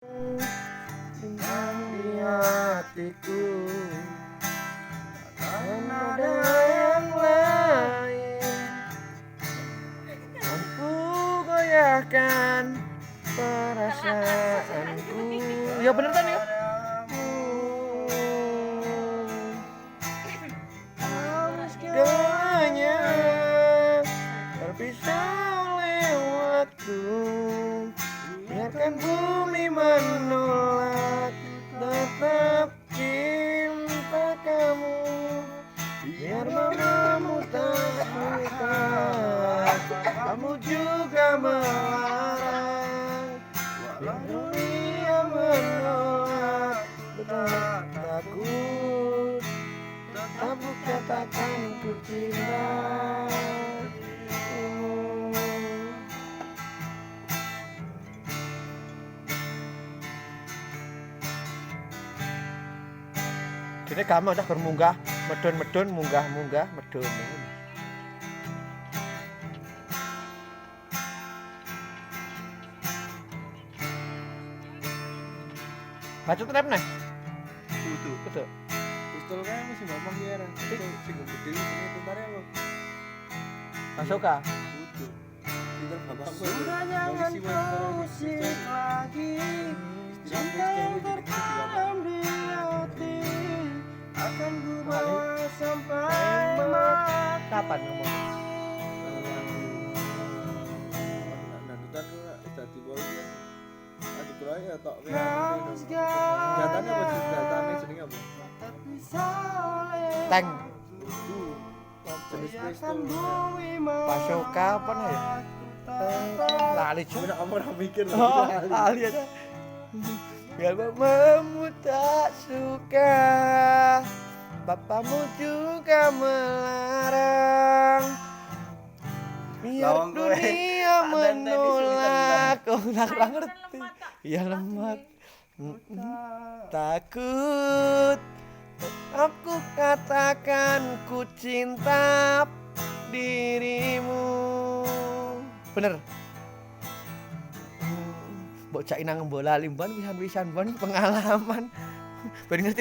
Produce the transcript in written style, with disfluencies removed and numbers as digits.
Simpan di hatiku, takkan ada yang lain mampu goyahkan perasaanku. Ya bener kan ya? Segalanya terpisah oleh waktu, biarkan bumi menolak, tetap cinta kamu. Biar mamamu tak suka, kamu juga melarang. Biar dunia menolak, tetap takut, tetap katakan ku cinta. Jadi kamu udah bermunggah, medun munggah medun. Baca trap nih. Betul. Pistol kayak masih gampang ya kan. Sing gede ini tentara apa? Asoka. Butuh. Tidak gampang. Sudah jangan terusik lagi, cinta yang tertanam di hati akan ku bawa sampai mati. Kapan ngomong? Nandutan ku dadi boy ya. Aduh kurai ya tok. Senjatanya apa sih senjatanya jenenge apa? Tank. Jenis pistol. Pasoka apa nih? Lali cuy. Udah kamu udah mikir Lali aja. Biar mamamu tak suka, papamu juga melarang. Biar dunia menolak. Kau nggak ngerti. Ya lemot. Takut, aku katakan ku cinta dirimu. Bener. Bocah inang bola limban pisan-pisan ban pengalaman. Ben ngerti